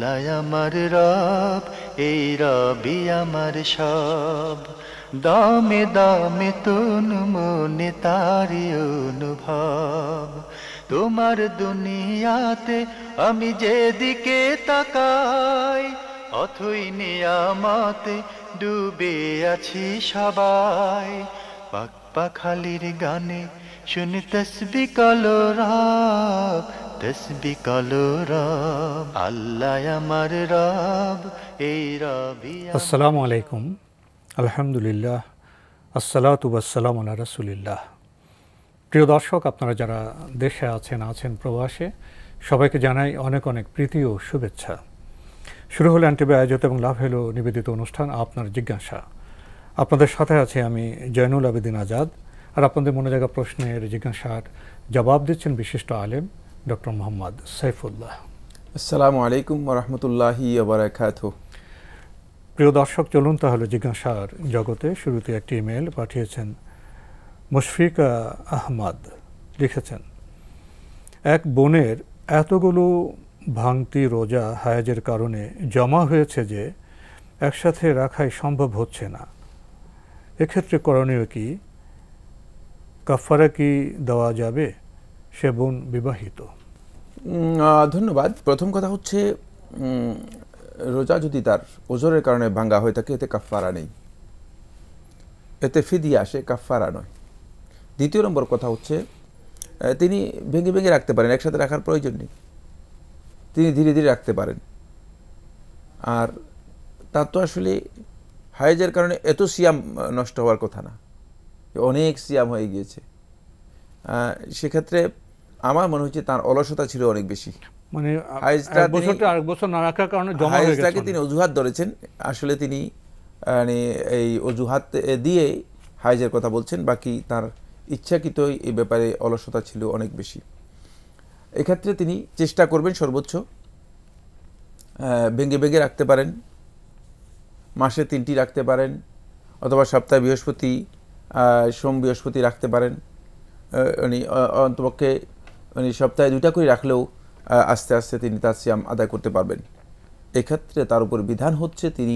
আল্লাহ আমার রব, এই রবি আমার সব। দামে দামে তুন মনে তারি অনুভব। তোমার দুনিয়াতে আমি যেদিকে তাকাই, অথই নিয়ামতে ডুবে আছি সবাই। পাক পাখালির গানে শুনি তসবি কলো রব, তসবি কলো রব। আল্লাহ আমার রব, এই রবি। আসসালামু আলাইকুম, আলহামদুলিল্লাহ, আসসালাতু ওয়াসসালামু আলা রাসূলিল্লাহ। প্রিয় দর্শক, আপনারা যারা দেশে আছেন প্রবাসে, সবাইকে জানাই অনেক অনেক প্রীতি ও শুভেচ্ছা। শুরু হলো এনটিভি আয়োজিত এবং লাভ হলো নিবেদিত অনুষ্ঠান আপনার জিজ্ঞাসা। আপনাদের সাথে আছি আমি জয়নুল আবেদিন আজাদ, আর আপনাদের মনে জায়গা প্রশ্নের জিজ্ঞাসার জবাব দিচ্ছেন বিশিষ্ট আলেম ডক্টর মোহাম্মদ সাইফুল্লাহ। আসসালামু আলাইকুম ওয়া রাহমাতুল্লাহি ওয়া বারাকাতুহু। প্রিয় দর্শক, চলুন তাহলে জিজ্ঞাসার জগতে। শুরুতে একটি ইমেল পাঠিয়েছেন মুশফিকা আহমদ। লিখেছেন, এক বোনের এতগুলো ভাঙতি রোজা হায়াজের কারণে জমা হয়েছে যে একসাথে রাখাই সম্ভব হচ্ছে না। এক্ষেত্রে করণীয় কি? কাফারা কি দেওয়া যাবে? সে বোন বিবাহিত। ধন্যবাদ। প্রথম কথা হচ্ছে, রোজা যদি তার ওজরের কারণে ভাঙ্গা হয়ে থাকে, এতে কাফারা নেই, এতে ফিদিয়া আসে, কাফারা নয়। দ্বিতীয় নম্বর কথা হচ্ছে, তিনি ভেঙে ভেঙে রাখতে পারেন, একসাথে রাখার প্রয়োজন নেই, তিনি ধীরে ধীরে রাখতে পারেন। আর তার তো আসলে হায়েজের কারণে এত সিয়াম নষ্ট হওয়ার কথা না, অনেক সিয়াম হয়ে গিয়েছে। সেক্ষেত্রে আমার মনে হচ্ছে তার অলসতা ছিল অনেক বেশি, মানে হায়েজটাকে তিনি অজুহাত ধরেছেন। আসলে তিনি এই অজুহাত দিয়ে হায়েজের কথা বলছেন, বাকি তার ইচ্ছাকৃতই এই ব্যাপারে অলসতা ছিল অনেক বেশি। এক্ষেত্রে তিনি চেষ্টা করবেন সর্বোচ্চ, ভেঙে ভেঙে রাখতে পারেন, মাসে 3টি রাখতে পারেন, অথবা সপ্তাহে বৃহস্পতি সোম বৃহস্পতি রাখতে পারেন। অন্তপক্ষে সপ্তাহে 2টা করে রাখলেও আস্তে আস্তে তিনি তার সিয়াম আদায় করতে পারবেন। এক্ষেত্রে তার উপর বিধান হচ্ছে তিনি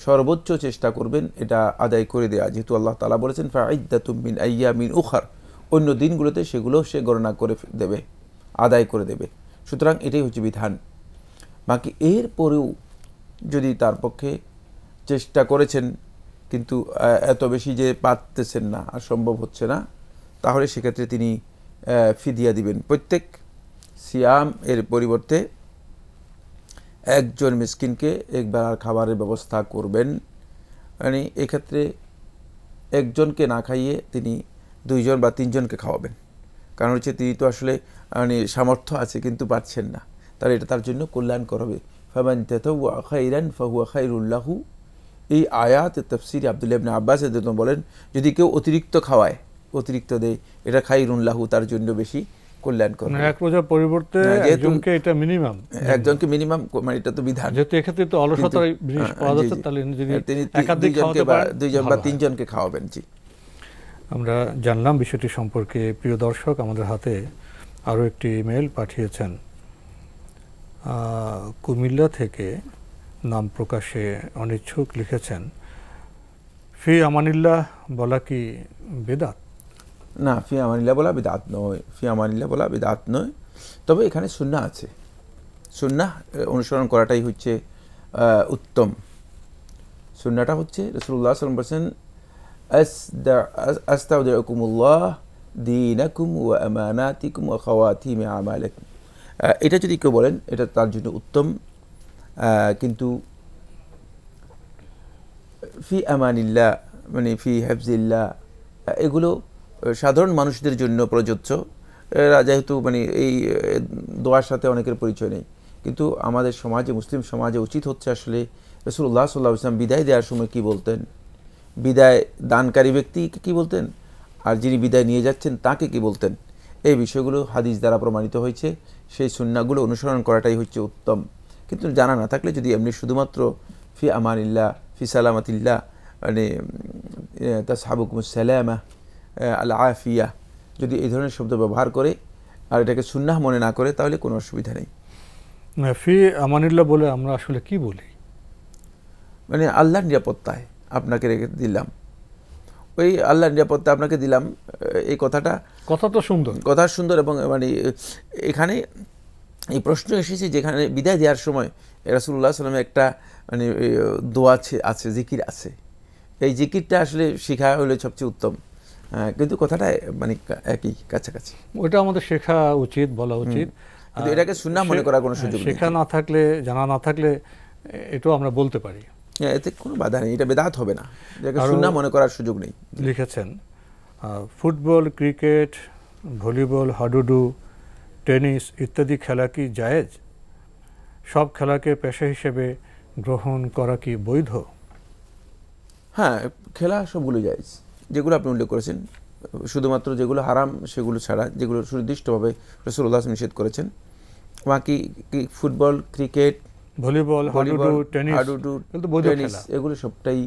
সর্বোচ্চ চেষ্টা করবেন এটা আদায় করে দেয়া, যেহেতু আল্লাহ তাআলা বলেছেন ফাইদ্দাতুম মিন আইয়ামিন উখার, অন্য দিনগুলোতে সেগুলো সে গণনা করে দেবে, আদায় করে দেবে। সুতরাং এটাই হচ্ছে বিধান। বাকি এর পরেও যদি তার পক্ষে চেষ্টা করেছেন কিন্তু এত বেশি যে পারতেছেন না, আর সম্ভব হচ্ছে না, তাহলে সেক্ষেত্রে তিনি ফিদিয়া দিবেন। প্রত্যেক সিয়াম এর পরিবর্তে একজন মিসকিনকে একবার খাবারের ব্যবস্থা করবেন। মানে এক্ষেত্রে একজনকে না খাইয়ে তিনি 2জন বা 3জনকে খাওয়াবেন। কারণ হচ্ছে তিনি তো আসলে সামর্থ্য আছে কিন্তু পাচ্ছেন না, তাহলে এটা তার জন্য কল্যাণকর হবে। ফামান তাতাওয়া খাইরান ফাহুয়া খাইরুল লাহু। এই আয়াত তাফসীরে আব্দুল্লাহ ইবনে আব্বাস বলেন, যদি কেউ অতিরিক্ত খাওয়ায়, অতিরিক্ত দেয়, এটা খাইরুন লাহু, তার জন্য বেশি কল্যাণকর। এক রোজার পরিবর্তে একজনকে, এটা মিনিমাম একজনকে মিনিমাম, মানে এটা তো বিধান, যেহেতু এক্ষেত্রে তো অলসতার জিনিস পাওয়া যাচ্ছে, তাহলে যদি তিনি একাধিক খাওয়াতে পারেন, 2জন বা 3জনকে খাওয়াবেন। জি, আমরা জানলাম বিষয়টি সম্পর্কে। প্রিয় দর্শক, আমাদের হাতে আরও একটি ইমেল পাঠিয়েছেন কুমিল্লা থেকে, নাম প্রকাশে অনিচ্ছুক। লিখেছেন, ফি আমানিল্লাহ বলা কি বেদাত? না, ফি আমানিল্লাহ বলা বিদআত নয়, ফি আমানিল্লাহ বলা বিদআত নয়। তবে এখানে সুন্নাহ আছে, সুন্নাহ অনুসরণ করাটাই হচ্ছে উত্তম। সুন্নাহটা হচ্ছে রাসূলুল্লাহ সাল্লাল্লাহু আলাইহি ওয়াসাল্লাম বলেছেন, আস্তাউদিউকুমুল্লাহ দীনাকুম ওয়া আমানাতিকুম ওয়া খাওয়াতিম আমালিকুম। এটা যদি কেউ বলেন, এটা তার জন্য উত্তম। কিন্তু ফি আমানিল্লাহ মানে ফি হাফজিল্লাহ, এগুলো সাধারণ মানুষদের জন্য প্রযোজ্য। এরা যেহেতু এই দোয়ার সাথে অনেকের পরিচয় নেই, কিন্তু আমাদের সমাজে, মুসলিম সমাজে উচিত হচ্ছে আসলে রাসূলুল্লাহ সাল্লাল্লাহু আলাইহি ওয়াসাল্লাম বিদায় দেওয়ার সময় কি বলতেন, বিদায় দানকারী ব্যক্তিকে কি বলতেন, আর যিনি বিদায় নিয়ে যাচ্ছেন তাকে কি বলতেন, এই বিষয়গুলো হাদিস দ্বারা প্রমাণিত হয়েছে। সেই সুন্নাহগুলো অনুসরণ করাটাই হচ্ছে উত্তম। কিন্তু জানা না থাকলে যদি এমনি শুধুমাত্র ফি আমানিল্লাহ, ফি সালামাতিল্লাহ, তাসহাবুকুমুস সালামা, আল আফিয়া, যদি এই ধরনের শব্দ ব্যবহার করে আর এটাকে সুন্নাহ মনে না করে, তাহলে কোনো অসুবিধা নেই। ফি আমানিল্লাহ বলে আমরা আসলে কি বলি? মানে আল্লাহর নিরাপত্তায় আপনাকে রেখে দিলাম, ওই আল্লাহর নিরাপত্তা আপনাকে দিলাম, এই কথাটা কথা তো সুন্দর, কথা সুন্দর। এবং মানে এখানে এই প্রশ্ন এসেছে যেখানে বিদায় দেওয়ার সময় রাসূলুল্লাহ সাল্লাল্লাহু আলাইহি ওয়াসাল্লামের একটা মানে দোয়া আছে, জিকির আছে। এই জিকিরটা আসলে শেখা হলে সবচেয়ে উত্তম, কিন্তু কথাটা মানে একই কাছাকাছি। ওটা আমাদের শেখা উচিত, বলা উচিত, কিন্তু এটাকে সুন্নাহ মনে করার কোনো সুযোগ নেই। শেখা না থাকলে, জানা না থাকলে এটাও আমরা বলতে পারি, এতে কোনো বাধা নেই, এটা বেদাত হবে না, এটাকে সুন্নাহ মনে করার সুযোগ নেই। লিখেছেন ফুটবল, ক্রিকেট, ভলিবল, হাডুডু, টেনিস ইত্যাদি খেলা কি জায়েজ? সব খেলাকে পেশা হিসেবে গ্রহণ করা কি বৈধ? হ্যাঁ, খেলা সবগুলো জায়েজ, যেগুলো আপনি উল্লেখ করেছেন, শুধুমাত্র যেগুলো হারাম সেগুলো ছাড়া, যেগুলো সুনির্দিষ্টভাবে রাসূলুল্লাহ নিষেধ করেছেন। বাকি ফুটবল, ক্রিকেট, ভলিবল, হাডুডু, টেনিস এগুলো সবটাই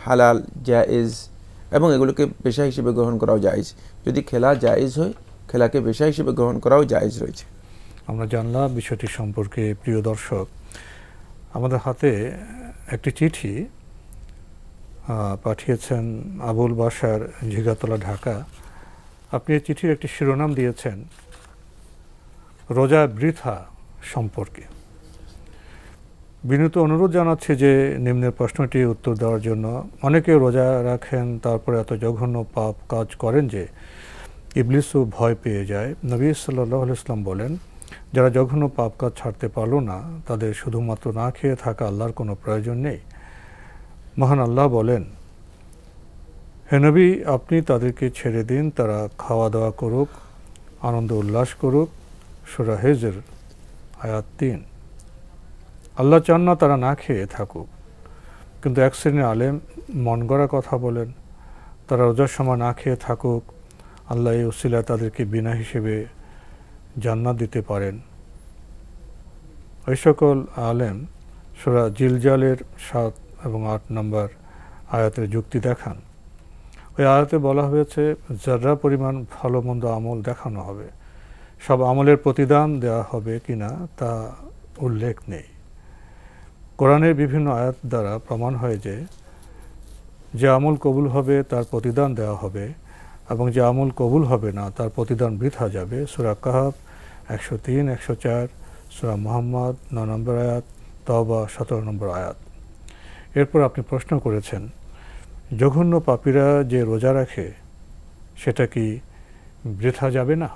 হালাল, জায়েজ, এবং এগুলোকে পেশা হিসেবে গ্রহণ করাও জায়েজ। যদি খেলা জায়েজ হয়, খেলাকে পেশা হিসেবে গ্রহণ করাও জায়েজ রয়েছে। আমরা জানলাম বিষয়টি সম্পর্কে। প্রিয় দর্শক, আমাদের হাতে একটি চিঠি পাঠিয়েছেন আবুল বাশার, ঝিগাতলা, ঢাকা। আপনি এই চিঠির একটি শিরোনাম দিয়েছেন রোজা বৃথা সম্পর্কে। বিনীত অনুরোধ জানাচ্ছি যে নিম্নের প্রশ্নটি উত্তর দেওয়ার জন্য। অনেকে রোজা রাখেন, তারপরে এত জঘন্য পাপ কাজ করেন যে ইবলিসও ভয় পেয়ে যায়। নবী সাল্লাল্লাহু আলাইহি ওয়াসাল্লাম বলেন, যারা জঘন্য পাপ কাজ ছাড়তে পারল না, তাদের শুধুমাত্র না খেয়ে থাকা আল্লাহর কোনো প্রয়োজন নেই। মহান আল্লাহ বলেন, হে নবী, আপনি তাদেরকে ছেড়ে দিন, তারা খাওয়া দাওয়া করুক, আনন্দ উল্লাস করুক। সূরা হিজর আয়াত ৩। আল্লাহ চান না তারা না খেয়ে থাকুক, কিন্তু এক শ্রেণীর আলেম মন গড়া কথা বলেন, তারা রোজার সময় না খেয়ে থাকুক, আল্লাহ এই উসিলায় তাদেরকে বিনা হিসেবে জান্নাত দিতে পারেন। ওই সকল আলেম সূরা জিলজালের ৭ এবং ৮ নম্বর আয়াতের যুক্তি দেখান। ওই আয়াতে বলা হয়েছে যারা পরিমাণ ভালো মন্দ আমল দেখানো হবে, সব আমলের প্রতিদান দেওয়া হবে কিনা তা উল্লেখ নেই। কোরআনের বিভিন্ন আয়াত দ্বারা প্রমাণ হয় যে আমল কবুল হবে তার প্রতিদান দেওয়া হবে, এবং যে আমল কবুল হবে না তার প্রতিদান বৃথা যাবে। সূরা কাহাফ ১০৩, ১০৪, সূরা মুহাম্মদ ৯ নম্বর আয়াত, তওবা ১৭ নম্বর আয়াত। এরপর আপনি প্রশ্ন করেছেন, জঘন্য পাপীরা যে রোজা রাখে সেটা কি বৃথা যাবে না?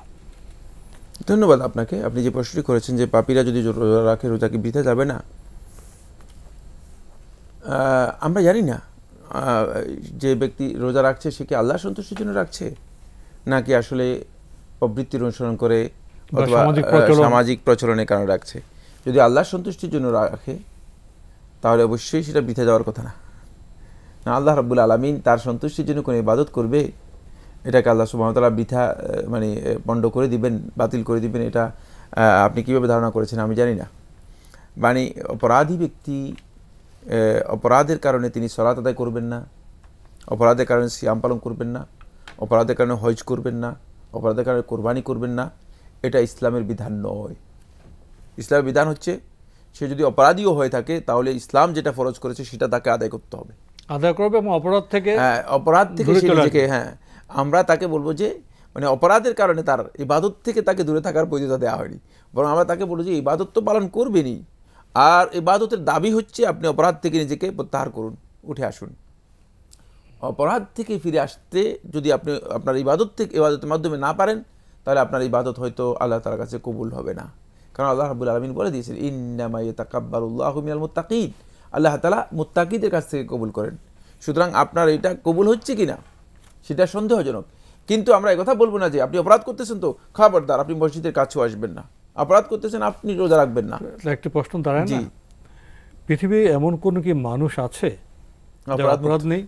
ধন্যবাদ আপনাকে। আপনি যে প্রশ্নটি করেছেন যে পাপীরা যদি রোজা রাখে, রোজা কি বৃথা যাবে না, আমরা জানি না যে ব্যক্তি রোজা রাখছে সে কি আল্লাহর সন্তুষ্টির জন্য রাখছে, নাকি আসলে প্রবৃত্তির অনুসরণ করে অথবা সামাজিক প্রচলনের কারণে রাখছে। যদি আল্লাহর সন্তুষ্টির জন্য রাখে তাহলে অবশ্যই সেটা বৃথা যাওয়ার কথা না। আল্লাহ রাব্বুল আলামিন তার সন্তুষ্টির জন্য কোনো ইবাদত করবে, এটাকে আল্লাহ সুবহানাহু ওয়া তাআলা বৃথা মানে পণ্ড করে দিবেন, বাতিল করে দিবেন, এটা আপনি কীভাবে ধারণা করেছেন আমি জানি না। মানে অপরাধী ব্যক্তি অপরাধের কারণে তিনি সালাত আদায় করবেন না, অপরাধের কারণে সিয়াম পালন করবেন না, অপরাধের কারণে হজ করবেন না, অপরাধের কারণে কোরবানি করবেন না, এটা ইসলামের বিধান নয়। ইসলামের বিধান হচ্ছে সে যদি অপরাধীও হয়ে থাকে তাহলে ইসলাম যেটা ফরজ করেছে সেটা তাকে আদায় করতে হবে, আদায় করবে, এবং অপরাধ থেকে সে নিজেকে, হ্যাঁ, আমরা তাকে বলবো যে মানে অপরাধের কারণে তার ইবাদত থেকে তাকে দূরে থাকার বৈধতা দেওয়া হয়নি, বরং আমরা তাকে বলবো যে ইবাদত তো পালন করবেনই, আর ইবাদতের দাবি হচ্ছে আপনি অপরাধ থেকে নিজেকে প্রত্যাহার করুন, উঠে আসুন। অপরাধ থেকে ফিরে আসতে যদি আপনি আপনার ইবাদতের মাধ্যমে না পারেন, তাহলে আপনার ইবাদত হয়তো আল্লাহ তাআলার কাছে কবুল হবে না। কারণ আল্লাহ রাব্বুল আলামিন বলে দিয়েছেন, ইন্নামা ইয়াতাকাব্বালুল্লাহু মিনাল মুত্তাকিন, আল্লাহ তাআলা মুত্তাকিদের কাছ থেকে কবুল করেন। সুতরাং আপনার এটা কবুল হচ্ছে কিনা সেটা সন্দেহজনক। কিন্তু আমরা এই কথা বলবো না যে আপনি অপরাধ করতেছেন তো খবরদার আপনি মসজিদের কাছেও আসবেন না, অপরাধ করতেছেন আপনি রোজা রাখবেন না। একটি প্রশ্ন দাঁড়ায় না, পৃথিবী এমন কোন কি মানুষ আছে অপরাধ নেই?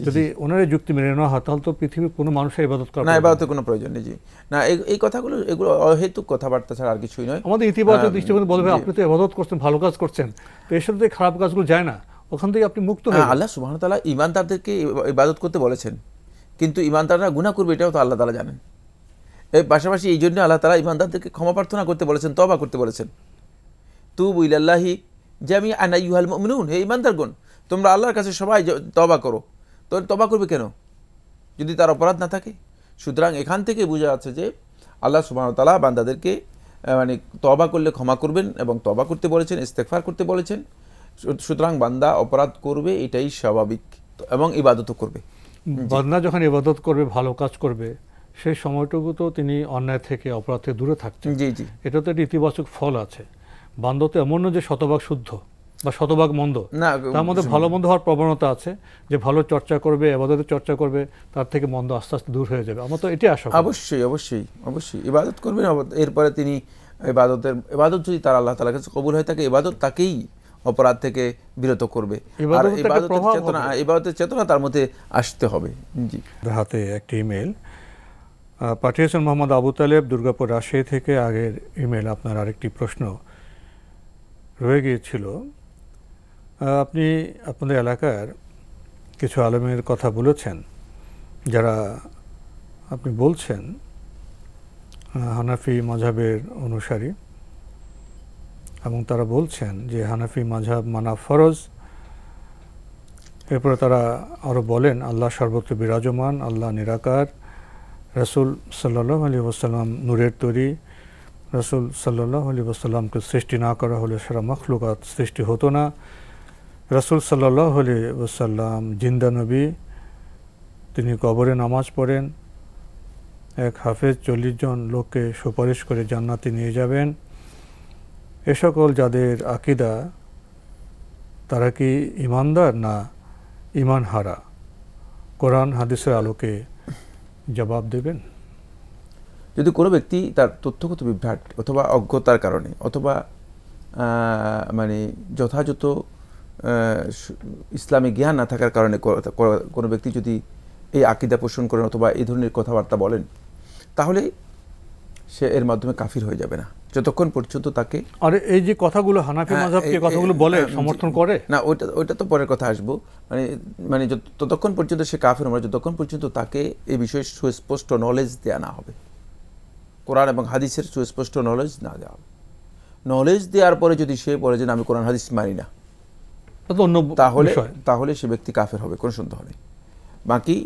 যদি ওনার যুক্তি মেনে নেওয়া হয় তাহলে তো পৃথিবীর কোনো মানুষের ইবাদত করা না, ইবাদতের কোনো প্রয়োজন নেই। জি না, এই কথাগুলো এগুলো অহেতুক কথাবার্তা ছাড়া আর কিছুই নয়। আমাদের ইতিবাচক দৃষ্টিভঙ্গি বলবে আপনি তো ইবাদত করছেন, ভালো কাজ করছেন, তো এর সাথে খারাপ কাজগুলো যায় না, ওখান থেকে আপনি মুক্ত হয়ে। আল্লাহ সুবহানাহু ওয়া তাআলা ঈমানদারদেরকে ইবাদত করতে বলেছেন, কিন্তু ঈমানদাররা গুনাহ করবে এটাও তো আল্লাহ তাআলা জানেন। এর পাশাপাশি এই জন্য আল্লাহ তাআলা ঈমানদারদেরকে ক্ষমা প্রার্থনা করতে বলেছেন, তওবা করতে বলেছেন। তুবু ইলাল্লাহি জামিআন আইয়ুহাল মুমিনুন, হে ঈমানদারগণ তোমরা আল্লাহর কাছে সবাই তওবা করো। তো তওবা করবে কেন যদি তার অপরাধ না থাকে? সুতরাং এখান থেকে বোঝা যাচ্ছে যে আল্লাহ সুবহানাহু ওয়া তাআলা বান্দাদেরকে মানে তওবা করলে ক্ষমা করবেন এবং তওবা করতে বলেছেন, ইস্তেগফার করতে বলেছেন। সুতরাং বান্দা অপরাধ করবে, এটাই স্বাভাবিক, এবং ইবাদতও করবে। বান্দা যখন ইবাদত করবে, ভালো কাজ করবে, সেই সময়টুকু তো তিনি অন্যায় থেকে অপরাধ থেকে দূরে থাকছেন। জি জি, এটা তো একটা ইতিবাচক ফল আছে। বান্দা তো এমন না যে শতভাগ শুদ্ধ বা শতভাগ মন্দ, তার মধ্যে ভালো মন্দ হওয়ার প্রবণতা আছে। যে ভালো চর্চা করবে, ইবাদতের চর্চা করবে, তার থেকে মন্দ আস্তে আস্তে দূর হয়ে যাবে। আমরা তো এটাই আশা করি। অবশ্যই অবশ্যই অবশ্যই ইবাদত করবেন। এরপরে তিনি ইবাদত যদি তার আল্লাহ তাআলার কাছে কবুল হয়ে থাকে, ইবাদত তাকেই অপরাধ থেকে বিরত করবে। আর ইবাদতের চেতনা তার মধ্যে আসতে হবে। জি, হাতে একটি ইমেল পাঠিয়েছেন মোহাম্মদ আবু তালেব, দুর্গাপুর, রাজশাহী থেকে। আগের ইমেল আপনার আরেকটি প্রশ্ন রয়ে গিয়েছিল। আপনি আপনাদের এলাকার কিছু আলেমের কথা বলেছেন যারা আপনি বলছেন হানাফি মাযহাবের অনুসারী, এবং তারা বলছেন যে হানাফি মাযহাব মানা ফরজ। এরপরে তারা আরও বলেন আল্লাহ সর্বত্র বিরাজমান, আল্লাহ নিরাকার, রাসূল সাল্লাল্লাহু আলাইহি ওয়াসাল্লাম নূরের তৈরি, রাসূল সাল্লাল্লাহু আলাইহি ওয়াসাল্লামকে সৃষ্টি না করা হলে সারা মখলুকাত সৃষ্টি হতো না, রাসূল সাল্লাল্লাহু আলাইহি ওয়াসাল্লাম জিন্দা নবী, তিনি কবরে নামাজ পড়েন, এক হাফেজ 40 জন লোককে সুপারিশ করে জান্নাতে নিয়ে যাবেন। এ সকল যাদের আকীদা, তারা কি ঈমানদার না ঈমান হারা? কোরআন হাদিসের আলোকে জবাব দেবেন। যদি কোনো ব্যক্তি তার তথ্যগত বিভ্রাট অথবা অজ্ঞতার কারণে অথবা মানে যথাযথ ইসলামী জ্ঞান না থাকার কারণে কোনো ব্যক্তি যদি এই আকীদা পোষণ করেন অথবা এই ধরনের কথাবার্তা বলেন, তাহলে সে এর মাধ্যমে কাফির হয়ে যাবে না, যতক্ষণ পর্যন্ত তাকে। আর এই যে কথাগুলো হানাফি মাযহাবকে কথাগুলো বলে সমর্থন করে না, ওইটা তো পরের কথা আসবো। মানে ততক্ষণ পর্যন্ত সে কাফির হবে যতক্ষণ পর্যন্ত তাকে এই বিষয়ে সুস্পষ্ট নলেজ দেওয়া না হবে, কোরআন এবং হাদিসের সুস্পষ্ট নলেজ না দেওয়া হবে। নলেজ দেওয়ার পরে যদি সে বলে যে আমি কোরআন হাদিস মানি না, তাহলে সে ব্যক্তি কাফের হবে, কোনো সন্দেহ নেই। বাকি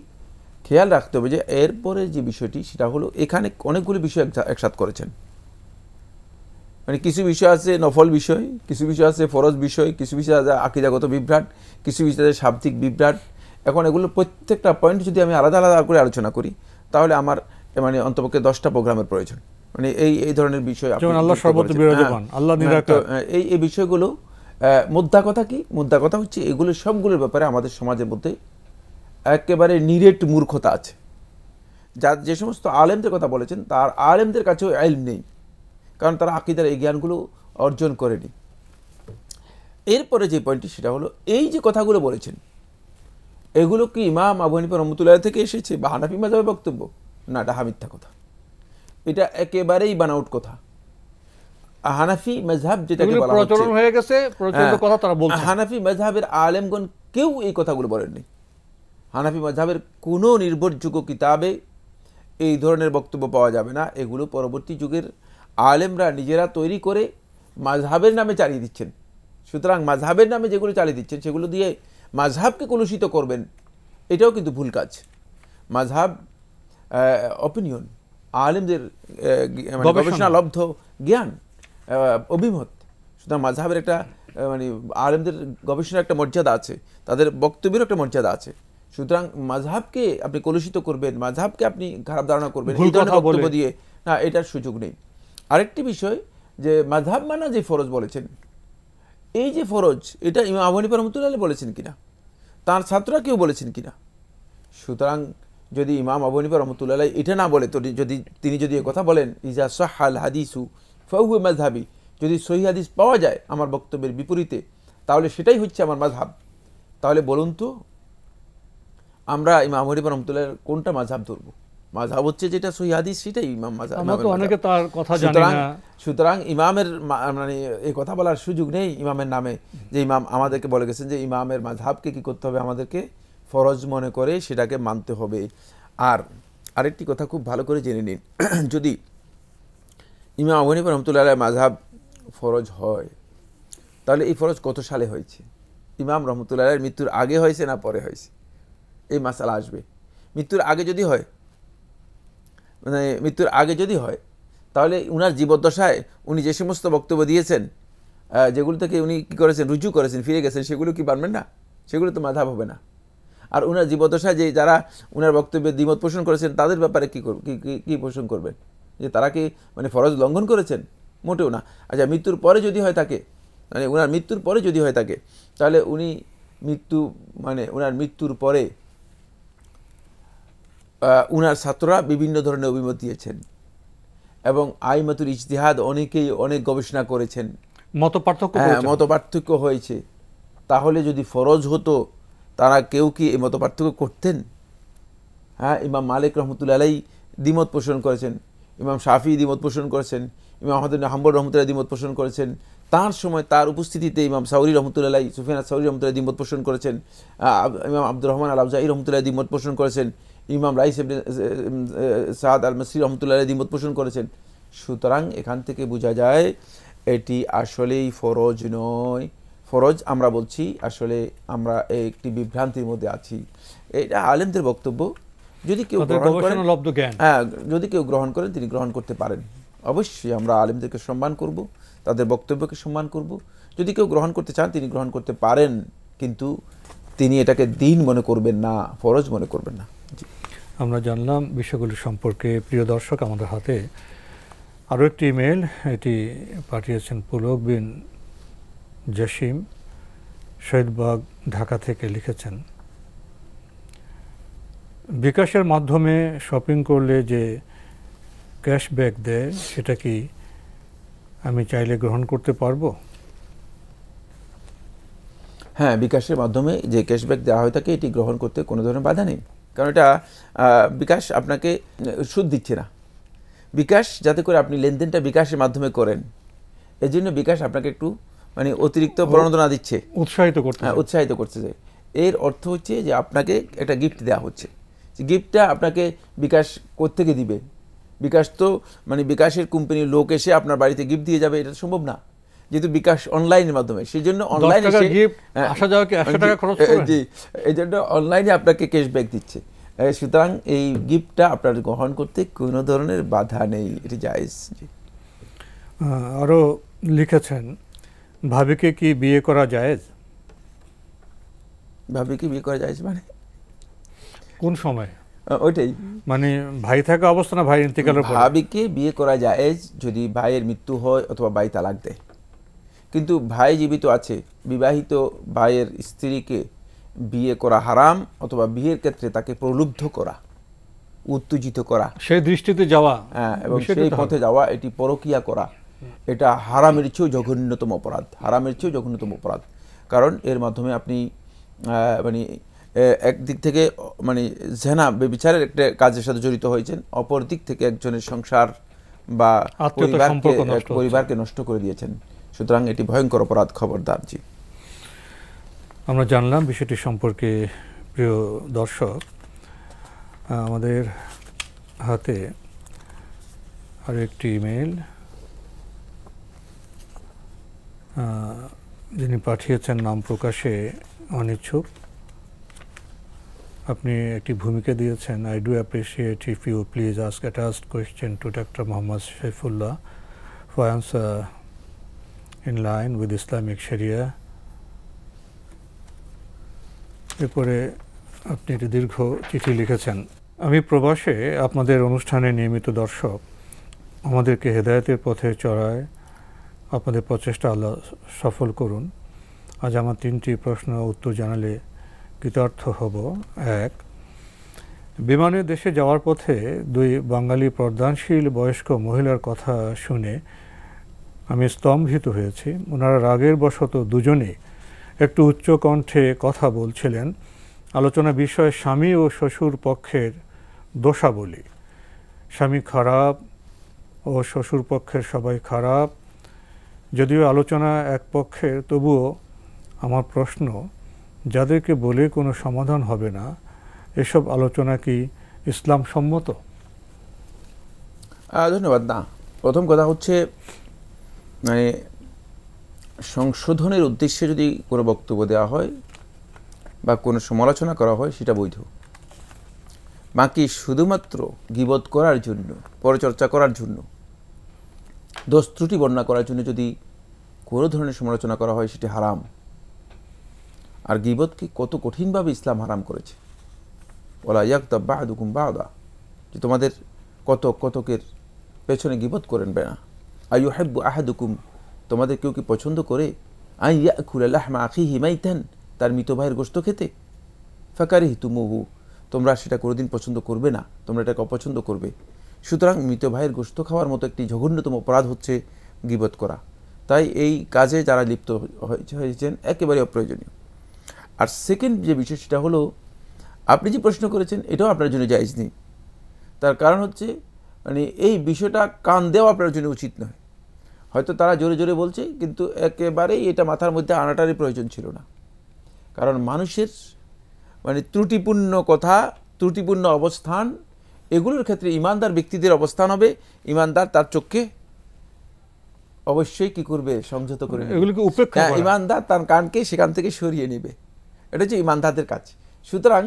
খেয়াল রাখতে হবে যে এরপরে যে বিষয়টি সেটা হলো, এখানে অনেকগুলি বিষয় একসাথ করেছেন। মানে কিছু বিষয় আছে নফল বিষয়, কিছু বিষয় আছে ফরজ বিষয়, কিছু বিষয় আছে আকীদাগত বিভ্রাট, কিছু বিষয় আছে শাব্দিক বিভ্রাট। এখন এগুলো প্রত্যেকটা পয়েন্ট যদি আমি আলাদা আলাদা করে আলোচনা করি, তাহলে আমার মানে অন্তপক্ষে 10টা প্রোগ্রামের প্রয়োজন। মানে এই ধরনের বিষয় আল্লাহ সর্বত্র বিরাজমান, আল্লাহ নিরাকার, এই বিষয়গুলো মুদ্রা কথা কি? মুদ্রা কথা হচ্ছে এগুলো সবগুলোর ব্যাপারে আমাদের সমাজের মধ্যে একেবারে নিরেট মূর্খতা আছে। যে সমস্ত আলেমদের কথা বলেছেন, তার আলেমদের কাছেও ইলম নেই, কারণ তারা আকীদার এই জ্ঞানগুলো অর্জন করেনি। এরপরে যে পয়েন্টটি সেটা হলো, এই যে কথাগুলো বলেছেন এগুলো কি ইমাম আবু হানিফা রাহমাতুল্লাহ থেকে এসেছে বা হানাফি মাযহাবের বক্তব্য? না, এটা মিথ্যা কথা, এটা একেবারেই বানাউট কথা। হানাফি মাযহাব যেটাকে বলা হচ্ছে প্রচলন হয়ে গেছে, প্রচলিত কথা তারা বলছে। হানাফি মাযহাবের আলেমগণ কেউ এই কথাগুলো বলেননি। হানাফি মাযহাবের কোনো নির্ভরযোগ্য কিতাবে এই ধরনের বক্তব্য পাওয়া যাবে না। এগুলো পরবর্তী যুগের আলেমরা নিজেরা তৈরি করে মাযহাবের নামে চালিয়ে দিচ্ছেন। সুতরাং মাযহাবের নামে যেগুলো চালিয়ে দিচ্ছেন সেগুলো দিয়ে মাযহাবকে কলুষিত করবেন, এটাও কিন্তু ভুল কাজ। মাযহাব অপিনিয়ন, আলেমদের গবেষণালব্ধ জ্ঞান, অভিমত। সুতরাং মাযহাবের একটা মানে আলেমদের গবেষণার একটা মর্যাদা আছে, তাদের বক্তব্যের একটা মর্যাদা আছে। সুতরাং মাযহাবকে আপনি কলুষিত করবেন, মাযহাবকে আপনি খারাপ ধারণা করবেন এই ধরনের বক্তব্য দিয়ে, না, এটার সুযোগ নেই। আরেকটি বিষয় যে মাযহাব মানা যে ফরজ বলেছেন, এই যে ফরজ, এটা ইমাম আবু হানিফা রাহমাতুল্লাহ বলেছেন কিনা, তার ছাত্ররা কেউ বলেছেন কিনা? সুতরাং যদি ইমাম আবু হানিফা রাহমাতুল্লাহ এটা না বলে, তো তিনি যদি কথা বলেন ইজা সাহাল হাদিসু ফাহুয়া মাযহাবি, যদি সহিহ হাদিস পাওয়া যায় আমার বক্তব্যের বিপরীতে, তাহলে সেটাই হচ্ছে আমার মাযহাব। তাহলে বলুন তো আমরা ইমাম আবু হানিফা রাহমাতুল্লাহ কোনটা মাযহাব ধরবো? মাযহাব হচ্ছে যেটা সহিহ হাদিস, সেটাই ইমাম মাযহাব। আমরা তো অনেকে তার কথা জানি না। সুতরাং ইমামের মানে এই কথা বলার সুযোগ নেই ইমামের নামে, যে ইমাম আমাদেরকে বলে গেছেন যে ইমামের মাযহাবকে কি করতে হবে, আমাদেরকে ফরজ মনে করে সেটাকে মানতে হবে। আর আরেকটি কথা খুব ভালো করে জেনে নিন, যদি ইমাম আবু হানিফা রাহমাতুল্লাহ মাযহাব ফরজ হয়, তাহলে এই ফরজ কত সালে হয়েছে? ইমাম রহমতুল্লাহ আলাইহির মৃত্যুর আগে হয়েছে না পরে হয়েছে, এই মাসালা আসবে। মৃত্যুর আগে যদি হয়, মানে মৃত্যুর আগে যদি হয়, তাহলে উনার জীবদ্দশায় উনি যে সমস্ত বক্তব্য দিয়েছেন, যেগুলো থেকে উনি কী করেছেন, রুজু করেছেন, ফিরে গেছেন, সেগুলো কি পারবেন না? সেগুলো তো মাযহাব হবে না। আর উনার জীবদ্দশায় যে যারা উনার বক্তব্যে দ্বিমত পোষণ করেছেন তাদের ব্যাপারে কি পোষণ করবেন? যে তারা কি মানে ফরজ লঙ্ঘন করেছেন? মোটেও না। আচ্ছা, মৃত্যুর পরে যদি হয় থাকে, মানে উনার মৃত্যুর পরে যদি হয় থাকে, তাহলে উনি উনার মৃত্যুর পরে উনার ছাত্ররা বিভিন্ন ধরনের অভিমত দিয়েছেন এবং আইমাতুল ইজতিহাদ অনেকেই অনেক গবেষণা করেছেন, মত পার্থক্য হয়েছে। তাহলে যদি ফরজ হতো, তারা কেউ কি এই মত পার্থক্য করতেন? হ্যাঁ, ইমাম মালিক রহমতুল্লাহ আলাইহি দ্বিমত পোষণ করেছেন, ইমাম শাফি দ্বিমত পোষণ করেছেন, ইমাম আহমদ ইবনে হাম্বল রহমতুল্লাহ দ্বিমত পোষণ করেছেন। তার সময় তার উপস্থিতিতে ইমাম সাউরি রহমতুল্লাহ আলাইহি, সুফিয়ান সাউরি রহমতুল্লাহ দ্বিমত পোষণ করেছেন, ইমাম আব্দুর রহমান আল আউজাঈ রহমতুল্লাহ দ্বিমত পোষণ করেছেন, ইমাম রাইস ইবনে সাদ আল মাসরি রহমতুল্লাহ আলাইহি দ্বিমত পোষণ করেছেন। সুতরাং এখান থেকে বোঝা যায় এটি আসলেই ফরজ নয়। ফরজ আমরা বলছি, আসলে আমরা একটি বিভ্রান্তির মধ্যে আছি। এটা আলেমদের বক্তব্য। যদি কেউ গ্রহণ করেন, যদি কেউ গ্রহণ করেন, তিনি গ্রহণ করতে পারেন। অবশ্যই আমরা আলেমদেরকে সম্মান করব, তাদের বক্তব্যকে সম্মান করব। যদি কেউ গ্রহণ করতে চান, তিনি গ্রহণ করতে পারেন, কিন্তু তিনি এটাকে দ্বীন মনে করবেন না, ফরজ মনে করবেন না। আমরা জানলাম বিষয়গুলি সম্পর্কে। প্রিয় দর্শক, আমাদের হাতে আরও একটি ইমেল, এটি পাঠিয়েছেন পুলক বিন জসিম, শহীদবাগ, ঢাকা থেকে। লিখেছেন, বিকাশের মাধ্যমে শপিং করলে যে ক্যাশব্যাক দেয়, সেটা কি আমি চাইলে গ্রহণ করতে পারবো? হ্যাঁ, বিকাশের মাধ্যমে যে ক্যাশব্যাক দেওয়া হয়ে থাকে, এটি গ্রহণ করতে কোনো ধরনের বাধা নেই। কারণ এটা বিকাশ আপনাকে সুদ দিচ্ছে না। বিকাশ যাতে করে আপনি লেনদেনটা বিকাশের মাধ্যমে করেন, এই জন্য বিকাশ আপনাকে একটু মানে অতিরিক্ত প্রণোদনা দিচ্ছে, উৎসাহিত করছে। এর অর্থ হচ্ছে যে আপনাকে একটা গিফট দেওয়া হচ্ছে। গিফটটা আপনাকে বিকাশ কোত্থেকে দিবে? বিকাশ তো মানে বিকাশের কোম্পানির লোক এসে আপনার বাড়িতে গিফট দিয়ে যাবে, এটা সম্ভব না, যেহেতু বিকাশ অনলাইনের মাধ্যমে। সেই জন্য অনলাইনে এই জন্য অনলাইনে আপনাকে ক্যাশব্যাক দিচ্ছে। সুতরাং এই গিফটটা আপনার গ্রহণ করতে কোনো ধরনের বাধা নেই, এটি জায়েজ। আরও লিখেছেন, ভাবিকে কি বিয়ে করা জায়েজ? ভাবিকে বিয়ে করা জায়েজ মানে কোন সময়? ওইটাই, মানে ভাই থাকা অবস্থা না ভাই ইন্তেকালের পর? ভাবিকে বিয়ে করা জায়েজ যদি ভাইয়ের মৃত্যু হয় অথবা ভাই তালাক দেয়। কিন্তু ভাই জীবিত আছে, বিবাহিত ভাইয়ের স্ত্রীকে বিয়ে করা হারাম, অথবা বিয়ের ক্ষেত্রে তাকে প্রলুব্ধ করা, উত্তেজিত করা, সেই দৃষ্টিতে যাওয়া, এবং সেই পথে যাওয়া, এটি পরকীয়া করা, এটা হারামের চেয়েও জঘন্যতম অপরাধ। হারামের চেয়েও জঘন্যতম অপরাধ। কারণ এর মাধ্যমে আপনি মানে একদিক থেকে মানে জেনা ব্যভিচারের একটা কাজের সাথে জড়িত হয়েছেন, অপর দিক থেকে একজনের সংসার বা পরিবারকে নষ্ট করে দিয়েছেন। সুতরাং এটি ভয়ঙ্কর অপরাধ, খবরদার। জি, আমরা জানলাম বিষয়টি সম্পর্কে। প্রিয় দর্শক, আমাদের হাতে আরও একটি ইমেল, যিনি পাঠিয়েছেন নাম প্রকাশে অনিচ্ছুক। আপনি একটি ভূমিকা দিয়েছেন, I do appreciate if you please ask attached question to doctor Mohammad Saifullah for answer in line with Islamic শরিয়া। এরপরে আপনি একটি দীর্ঘ চিঠি লিখেছেন, আমি প্রবাসে আপনাদের অনুষ্ঠানে নিয়মিত দর্শক। আমাদেরকে হেদায়েতের পথে চড়ায় আপনাদের প্রচেষ্টা আল্লাহ সফল করুন। আজ আমার 3টি প্রশ্ন উত্তর জানালে কৃতার্থ হব। 1, বিমানে দেশে যাওয়ার পথে 2 বাঙালি পর্দানশীল বয়স্ক মহিলার কথা শুনে আমি স্তম্ভিত হয়েছি। ওনারা রাগের বশত দুজনে একটু উচ্চ কণ্ঠে কথা বলছিলেন। আলোচনা বিষয় স্বামী ও শ্বশুর পক্ষের দোষাবলী। স্বামী খারাপ ও শ্বশুর পক্ষের সবাই খারাপ। যদিও আলোচনা এক পক্ষের, তবুও আমার প্রশ্ন, যাদেরকে বলে কোনো সমাধান হবে না, এসব আলোচনা কি ইসলাম সম্মত? ধন্যবাদ। না, প্রথম কথা হচ্ছে মানে সংশোধনের উদ্দেশ্যে যদি কোনো বক্তব্য দেওয়া হয় বা কোনো সমালোচনা করা হয় সেটা বৈধ। বাকি শুধুমাত্র গীবত করার জন্য, পরচর্চা করার জন্য, দোষ ত্রুটি বর্ণনা করার জন্য যদি কোনো ধরনের সমালোচনা করা হয় সেটি হারাম। আর গীবতকে কত কঠিনভাবে ইসলাম হারাম করেছে। ওয়ালা ইয়াগতাব বা'দুকুম বা'দা, যে তোমাদের কতকের পেছনে গীবত করবে না। আইয়ুহিব্বু আহাদুকুম, তোমাদের কেউ কি পছন্দ করে আন ইয়াকুলা লাহমা আখিহি মাইতান, তার মৃত ভাইয়ের গোশত খেতে? ফাকারিহতুমুহু, তোমরা সেটা কোনোদিন পছন্দ করবে না, তোমরা এটাকে অপছন্দ করবে। সুতরাং মৃত ভাইয়ের গোশত খাওয়ার মতো একটি জঘন্যতম অপরাধ হচ্ছে গীবত করা। তাই এই কাজে যারা লিপ্ত হয়েছেন একেবারে অপ্রয়োজনীয়। আর সেকেন্ড যে বিষয় সেটা হলো, আপনি যে প্রশ্ন করেছেন এটাও আপনার জন্য জায়েজ নেই। তার কারণ হচ্ছে মানে এই বিষয়টা কান দেওয়া আপনার জন্য উচিত নয়। হয়তো তারা জোরে জোরে বলছে, কিন্তু একেবারেই এটা মাথার মধ্যে আনাটারই প্রয়োজন ছিল না। কারণ মানুষের মানে ত্রুটিপূর্ণ কথা, ত্রুটিপূর্ণ অবস্থান, এগুলোর ক্ষেত্রে ইমানদার ব্যক্তিদের অবস্থান হবে, ইমানদার তার চোখকে অবশ্যই কি করবে, সংযত করে এগুলোকে উপেক্ষা করা। ইমানদার তার কানকে সেখান থেকে সরিয়ে নেবে, এটা হচ্ছে ইমানদারদের কাজ। সুতরাং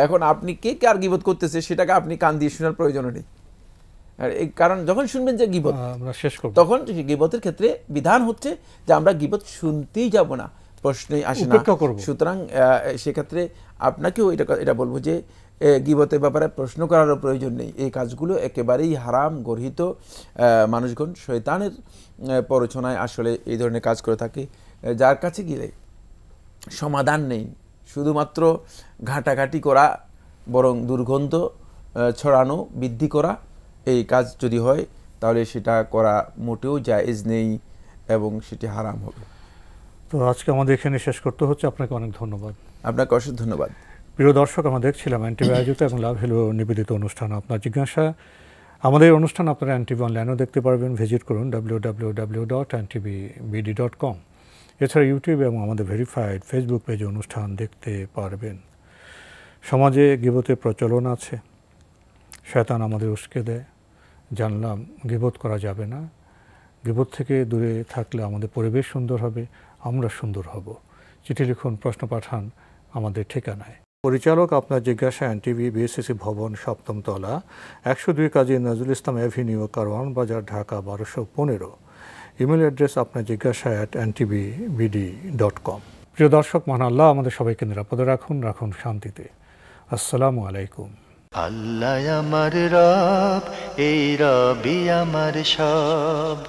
এখন আপনি কে কার গীবত করতেছে সেটাকে আপনি কান দিয়ে শোনার প্রয়োজন নেই। আর এই কারণ যখন শুনবেন যে গীবত, তখন গীবতের ক্ষেত্রে বিধান হচ্ছে যে আমরা গীবত শুনতেই যাব না, প্রশ্নই আসে না। সুতরাং সেক্ষেত্রে আপনাকেও এটা বলবো যে গীবতের ব্যাপারে প্রশ্ন করারও প্রয়োজন নেই। এই কাজগুলো একেবারেই হারাম গর্হিত। মানুষগণ শয়তানের প্ররোচনায় আসলে এই ধরনের কাজ করে থাকে, যার কাছে গেলে সমাধান নেই, শুধুমাত্র ঘাটাঘাটি করা, বরং দুর্গন্ধ ছড়ানো, বৃদ্ধি করা। এই কাজ যদি হয় তাহলে সেটা করা মোটেও জায়েজ নেই এবং সেটি হারাম হবে। তো আজকে আমাদের এখানে শেষ করতে হচ্ছে। আপনাকে অনেক ধন্যবাদ। আপনাকে অসংখ্য ধন্যবাদ। প্রিয় দর্শক, আমরা দেখছিলাম এনটিভি আয়োজিত এবং লাভ হলো নিবেদিত অনুষ্ঠান আপনার জিজ্ঞাসা। আমাদের অনুষ্ঠান আপনারা এনটিভি অনলাইনেও দেখতে পারবেন। ভিজিট করুন www.ntvbd.com। এছাড়া ইউটিউব এবং আমাদের ভেরিফাইড ফেসবুক পেজে অনুষ্ঠান দেখতে পারবেন। সমাজে গীবতের প্রচলন আছে, শয়তান আমাদের উস্কে দেয়। জানলাম গীবত করা যাবে না। গীবত থেকে দূরে থাকলে আমাদের পরিবেশ সুন্দর হবে, আমরা সুন্দর হব। চিঠি লিখুন, প্রশ্ন পাঠান আমাদের ঠিকানায়। পরিচালক আপনার জিজ্ঞাসা, এনটিভি, বিএসসিসি ভবন, 7ম তলা, 102 কাজী নজরুল ইসলাম অ্যাভিনিউ, কারওয়ান বাজার, ঢাকা 1215। ইমেল অ্যাড্রেস আপনার জিজ্ঞাসা @ntvbd.com। প্রিয় দর্শক, মহান আল্লাহ আমাদের সবাইকে নিরাপদে রাখুন, রাখুন শান্তিতে। আসসালামু আলাইকুম। আল্লাহ আমার রব, এই রবি আমার সব,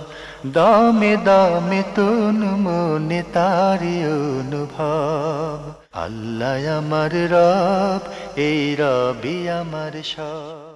দামে দামে তুন মনে তারি অনুভব। আল্লাহ আমার রব, এই রবি আমার সব।